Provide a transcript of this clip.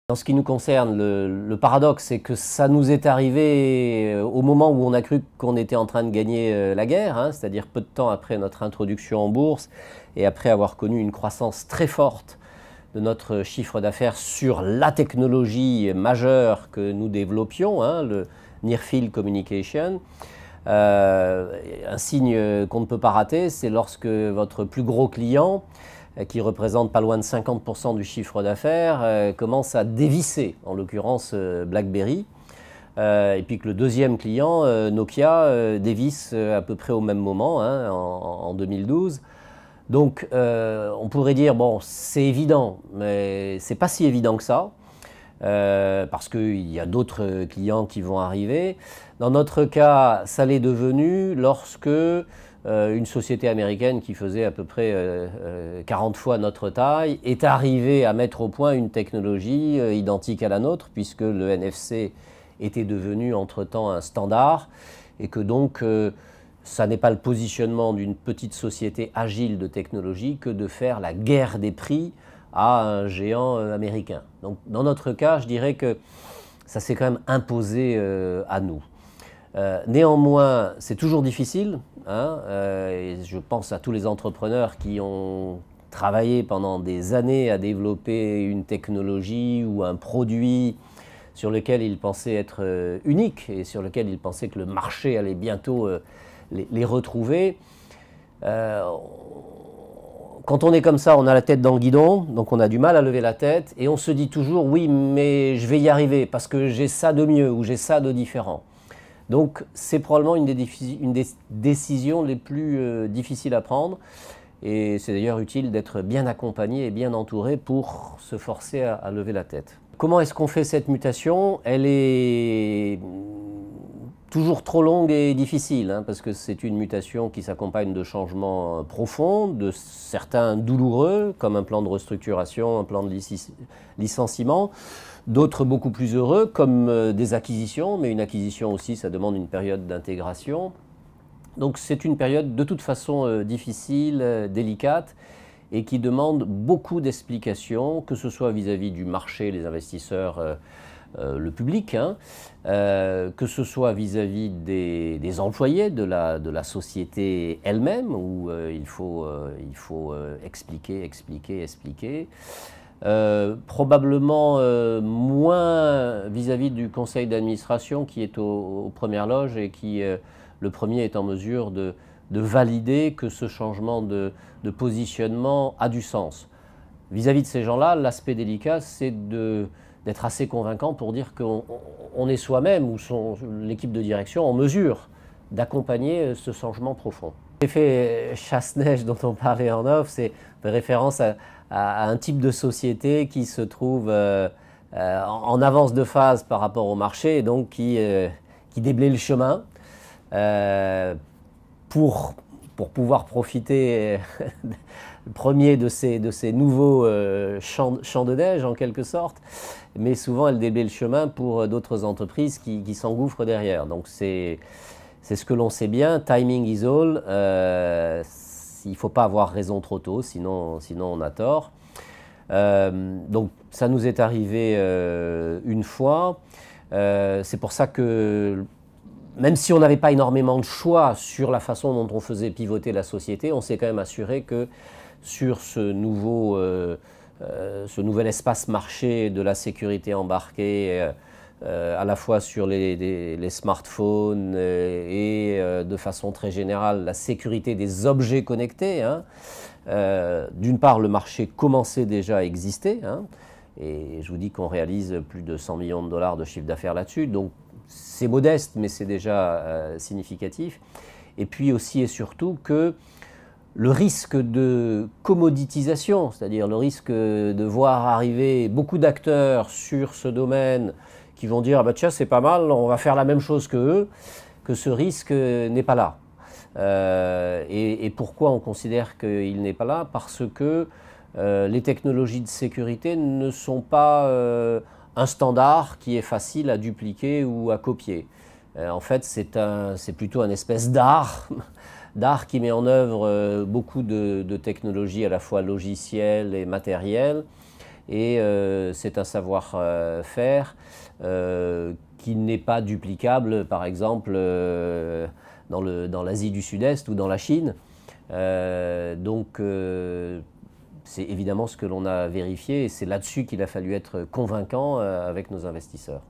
En ce qui nous concerne, le paradoxe, c'est que ça nous est arrivé au moment où on a cru qu'on était en train de gagner la guerre, hein, c'est-à-dire peu de temps après notre introduction en bourse et après avoir connu une croissance très forte de notre chiffre d'affaires sur la technologie majeure que nous développions, hein, le Near Field Communication. Un signe qu'on ne peut pas rater, c'est lorsque votre plus gros client, qui représente pas loin de 50% du chiffre d'affaires, commence à dévisser, en l'occurrence BlackBerry, et puis que le deuxième client, Nokia, dévisse à peu près au même moment, hein, en 2012. Donc on pourrait dire, bon, c'est évident, mais c'est pas si évident que ça, parce qu'il y a d'autres clients qui vont arriver. Dans notre cas, ça l'est devenu lorsque une société américaine qui faisait à peu près 40 fois notre taille est arrivée à mettre au point une technologie identique à la nôtre, puisque le NFC était devenu entre-temps un standard, et que donc ça n'est pas le positionnement d'une petite société agile de technologie que de faire la guerre des prix à un géant américain. Donc dans notre cas, je dirais que ça s'est quand même imposé à nous. Néanmoins, c'est toujours difficile, hein, et je pense à tous les entrepreneurs qui ont travaillé pendant des années à développer une technologie ou un produit sur lequel ils pensaient être unique et sur lequel ils pensaient que le marché allait bientôt les retrouver. Quand on est comme ça, on a la tête dans le guidon, donc on a du mal à lever la tête et on se dit toujours « oui, mais je vais y arriver parce que j'ai ça de mieux ou j'ai ça de différent ». Donc c'est probablement une des décisions les plus difficiles à prendre, et c'est d'ailleurs utile d'être bien accompagné et bien entouré pour se forcer à lever la tête. Comment est-ce qu'on fait cette mutation? Elle est toujours trop longue et difficile, hein, parce que c'est une mutation qui s'accompagne de changements profonds, de certains douloureux, comme un plan de restructuration, un plan de licenciement, d'autres beaucoup plus heureux, comme des acquisitions, mais une acquisition aussi, ça demande une période d'intégration. Donc c'est une période de toute façon difficile, délicate, et qui demande beaucoup d'explications, que ce soit vis-à-vis du marché, les investisseurs, le public, hein, que ce soit vis-à-vis des employés de la société elle-même, où il faut expliquer. Probablement moins vis-à-vis du conseil d'administration qui est aux premières loges et qui, le premier, est en mesure de valider que ce changement de positionnement a du sens. Vis-à-vis de ces gens-là, l'aspect délicat, c'est d'être assez convaincant pour dire qu'on est soi-même ou l'équipe de direction en mesure d'accompagner ce changement profond. L'effet chasse-neige dont on parlait en off, c'est de référence à un type de société qui se trouve en avance de phase par rapport au marché et donc qui déblaye le chemin pour pouvoir profiter le premier de ces nouveaux champs de neige en quelque sorte, mais souvent elle déblaye le chemin pour d'autres entreprises qui s'engouffrent derrière. Donc c'est ce que l'on sait bien, timing is all, il ne faut pas avoir raison trop tôt, sinon on a tort. Donc ça nous est arrivé une fois, c'est pour ça que même si on n'avait pas énormément de choix sur la façon dont on faisait pivoter la société, on s'est quand même assuré que sur ce nouvel espace marché de la sécurité embarquée, à la fois sur les smartphones et de façon très générale la sécurité des objets connectés, hein, d'une part le marché commençait déjà à exister, hein, et je vous dis qu'on réalise plus de 100 millions de dollars de chiffre d'affaires là-dessus, donc c'est modeste mais c'est déjà significatif. Et puis aussi et surtout que le risque de commoditisation, c'est-à-dire le risque de voir arriver beaucoup d'acteurs sur ce domaine qui vont dire ah bah tiens c'est pas mal, on va faire la même chose que eux, que ce risque n'est pas là. Et pourquoi on considère qu'il n'est pas là? Parce que les technologies de sécurité ne sont pas un standard qui est facile à dupliquer ou à copier. En fait c'est plutôt une espèce d'art qui met en œuvre beaucoup de technologies à la fois logicielles et matérielles, et c'est un savoir-faire qui n'est pas duplicable, par exemple, dans l'Asie du Sud-Est ou dans la Chine. Donc, c'est évidemment ce que l'on a vérifié et c'est là-dessus qu'il a fallu être convaincant avec nos investisseurs.